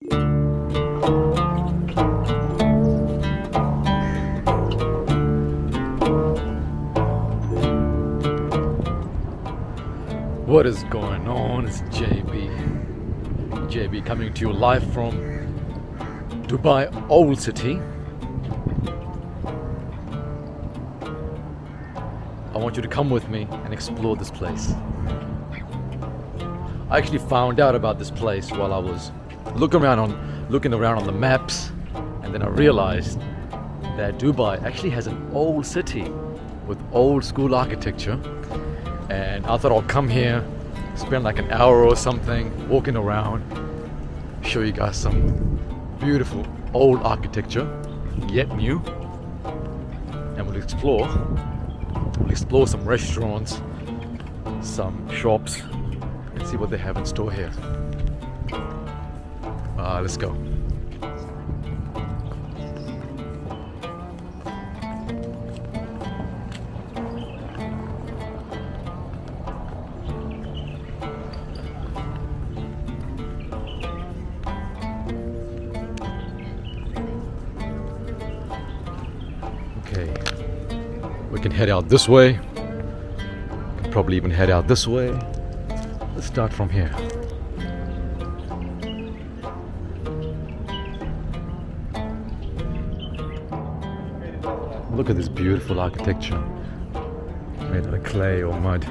What is going on? It's JB. JB coming to you live from Dubai Old City. I want you to come with me and explore this place. I actually found out about this place while I was looking around on the maps, and then I realized that Dubai actually has an old city with old school architecture. And I thought I'll come here, spend like an hour or something walking around, show you guys some beautiful old architecture, yet new. And we'll explore some restaurants, some shops, and see what they have in store here. Let's go. Okay, we can head out this way. We can probably even head out this way. Let's start from here. Look at this beautiful architecture made out of clay or mud.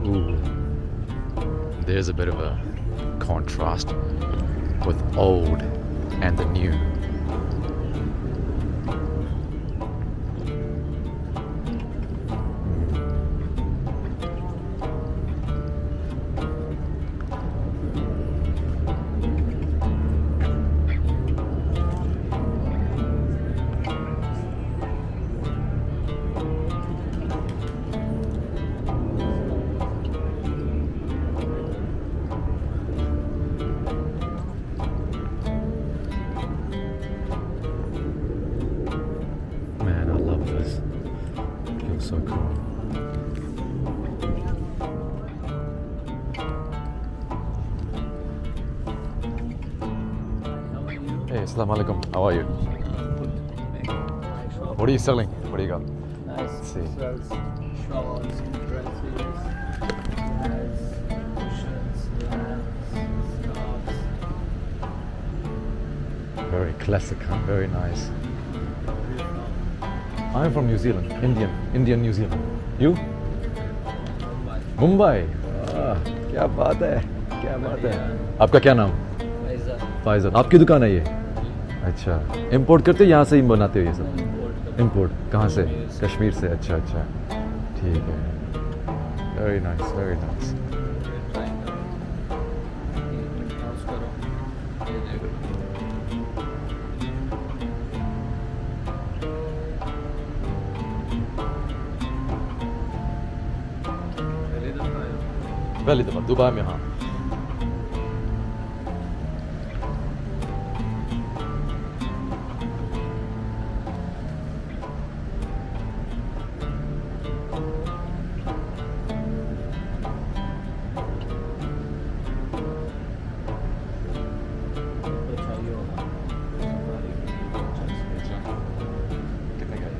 Ooh, there's a bit of a contrast with old and the new. Man, I love this. It feels so cool. Hey, assalamu alaikum. How are you? What are you selling? What do you got? Nice. Let's see. Sells shawls, dresses, bags, cushions, lamps, scarves. Very classic, huh? Very nice. I'm from New Zealand, Indian New Zealand. You? Mumbai. क्या बात है, क्या बात है. आपका क्या नाम? फाइजल. आपकी दुकान है ये? अच्छा. इम्पोर्ट करते हो यहाँ से ही बनाते हो ये सब? इम्पोर्ट. कहाँ से? कश्मीर से. अच्छा अच्छा. ठीक है. Very nice, very nice. पहली दफ़ा दुबई में. हाँ. कितने का है?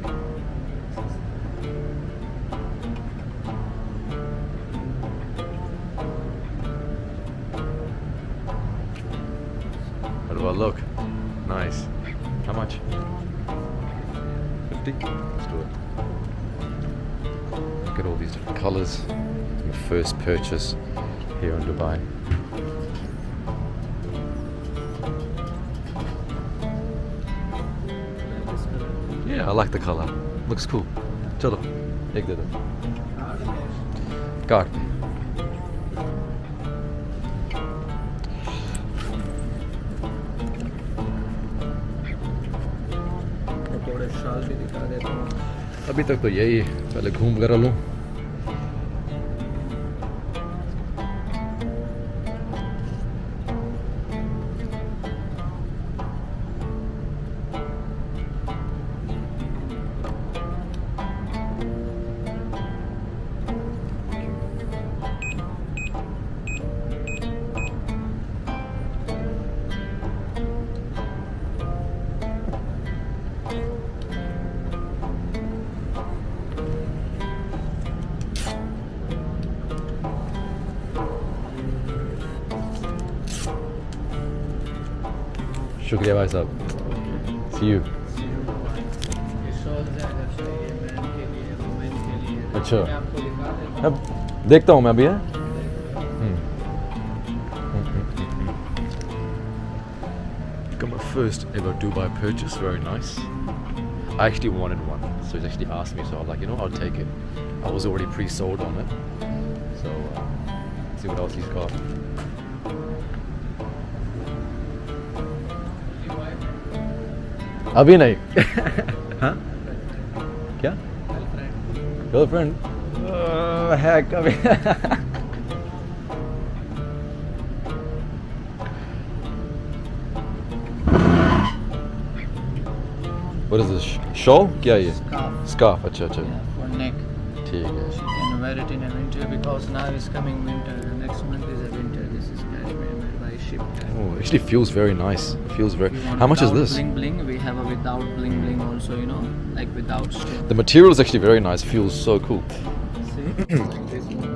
Well, look, nice. How much? 50? Let's do it. Look at all these different colors. My first purchase here in Dubai. Yeah, I like the color. Looks cool. Chalo, ek de do. Card. थोड़े शाल भी दिखा देते अभी तक तो यही है, पहले घूम कर लूँ. शुक्रिया भाई साहब. See you. ये शॉल्स हैं जैसे ये मैन के लिए, वुमेन के लिए. अच्छा. मैं आपको दिखा देता हूँ. अब देखता हूँ मैं अभी. है got my first ever Dubai purchase. Very nice. I actually wanted one, so he actually asked me, so I was like, you know, I'll take it. I was already pre-sold on it, so see what else he's got. अभी नहीं. हाँ? क्या? Girlfriend? है कभी. What is this? Shawl? क्या है ये? Scarf. Scarf. अच्छा अच्छा. Yeah, for neck. ठीक है. You can wear it in a winter because now is coming winter. Next month is a winter. This is cashmere made by ship. Oh, it actually feels very nice. It feels very. If you want How much is without this? Bling bling. We have a without bling bling also. You know, like without stone. The material is actually very nice. Feels so cool. See, like this one.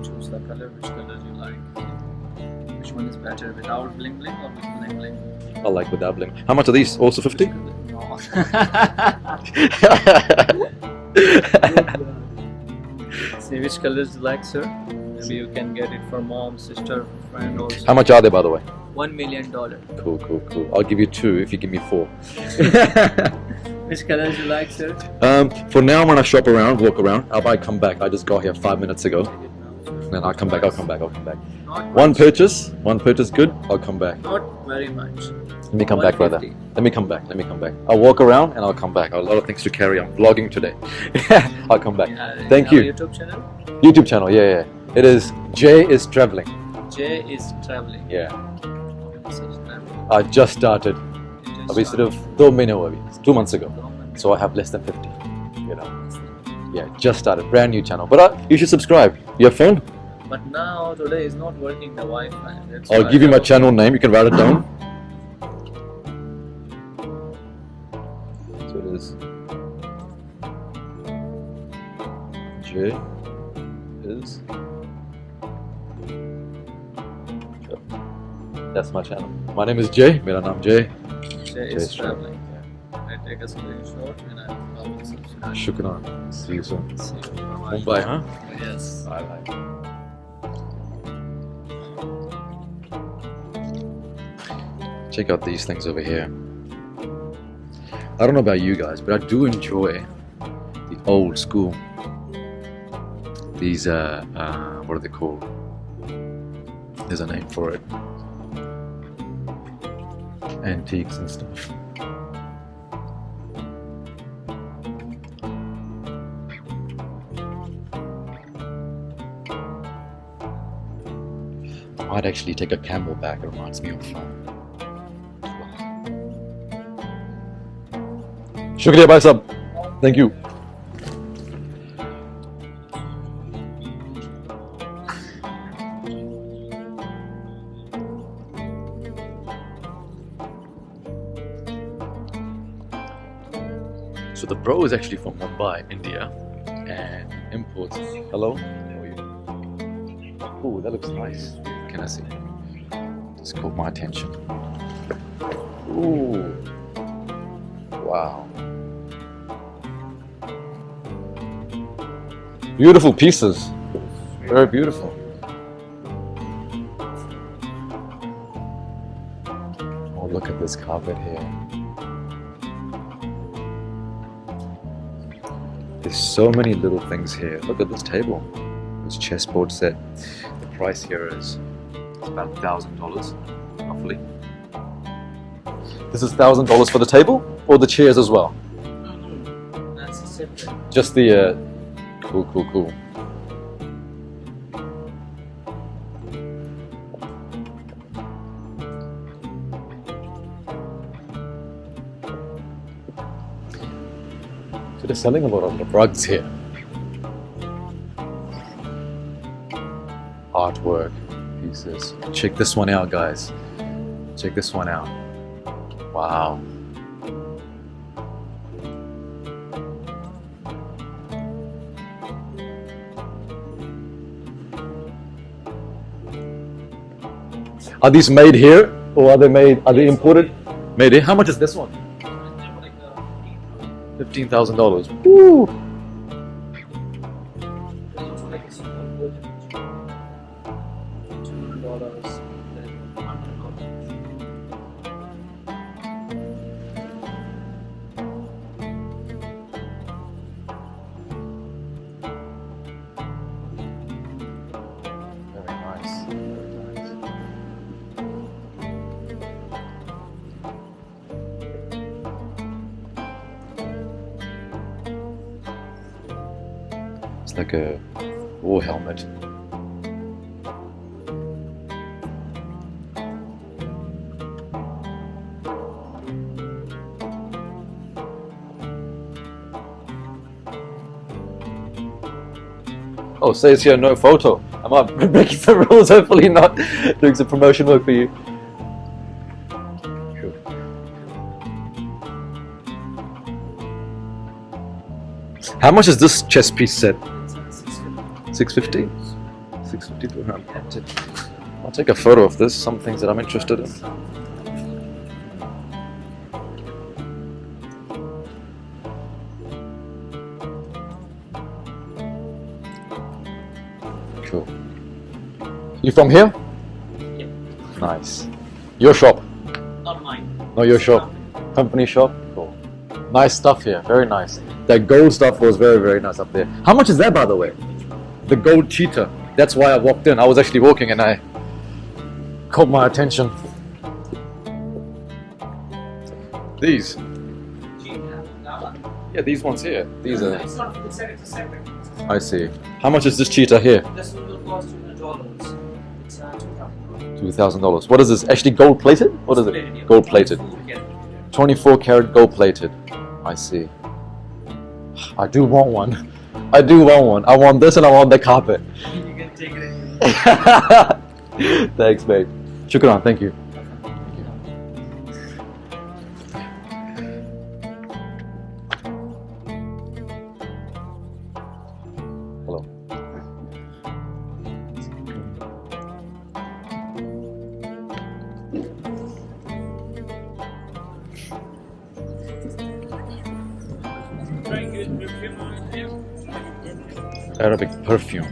Choose the color. Which color you like? Which one is better, without bling bling or with bling bling? I like without bling. How much are these? Also 50? No. See which colors you like, sir? Maybe you can get it for mom, sister, friend also. How much are they, by the way? $1 million. Cool, cool, cool. I'll give you 2 if you give me 4. Which colors you like, sir? For now, when I shop around, walk around, I might come back. I just got here 5 minutes ago. Then I'll come back. Not One much. purchase, good. I'll come back. Not very much. Let me come back, brother. 150. Let me come back. I'll walk around and I'll come back. I have a lot of things to carry. I'm vlogging today. I'll come back. Thank Our you. YouTube channel? YouTube channel, yeah. It is Jay is traveling. Jay is traveling. Yeah. Subscribe. I just started. It is अभी सिर्फ 2 महीने हुए अभी, 2 months ago. So I have less than 50. You know. Yeah, just started. Brand new channel. But you should subscribe. You have phone? But now today is not working the Wi-Fi. That's I'll why give you I my have- channel name. You can write it down. So it is Jay is. That's my channel. My name is Jay. मेरा नाम Jay. Jay is traveling. I take a screenshot and I will subscribe. Shukran. See you soon. See you. Bye-bye. Mumbai, huh? Yes. Bye bye. Check out these things over here. I don't know about you guys, but I do enjoy the old school. These what are they called? There's a name for it. Antiques and stuff. I might actually take a camel back. It reminds me of Shukriya bhai sahab. Thank you. So the bro is actually from Mumbai, India, and imports. Hello. How are you? Oh, that looks nice. Can I see? Just caught my attention. Ooh. Wow. Beautiful pieces. Very beautiful. Oh, look at this carpet here. There's so many little things here. Look at this table. This chessboard set. The price here is about $1,000, roughly. This is $1,000 for the table or the chairs as well? No, that's a separate. Just the cool. So they're selling a lot of rugs here. Artwork pieces. Check this one out, guys. Check this one out. Wow. Are these made here or are they imported? Made here? How much is this one? $15,000. Woo! Very nice. It's like a war helmet. Oh, it says here no photo. I'm not breaking some rules, hopefully not doing some promotion work for you. Cool. How much is this chess piece set? $650? $650 per gram. I'll take a photo of this, some things that I'm interested in. Cool. You from here? Yeah. Nice. Your shop? Not mine. No, your shop. Company shop? Cool. Nice stuff here, very nice. That gold stuff was very, very nice up there. How much is that, by the way? The gold cheetah. That's why I walked in. I was actually walking and I caught my attention. These. Yeah, these ones here. These are. It's not. It's a separate. I see. How much is this cheetah here? This one will cost $200. It's $2,000. $2,000. What is this? Actually gold plated? What is it? Gold plated. 24 karat gold plated. I see. I do want one. I do want one. I want this and I want the carpet. You can take it. Thanks, babe. Shukran. Thank you. Hello. Arabic perfume.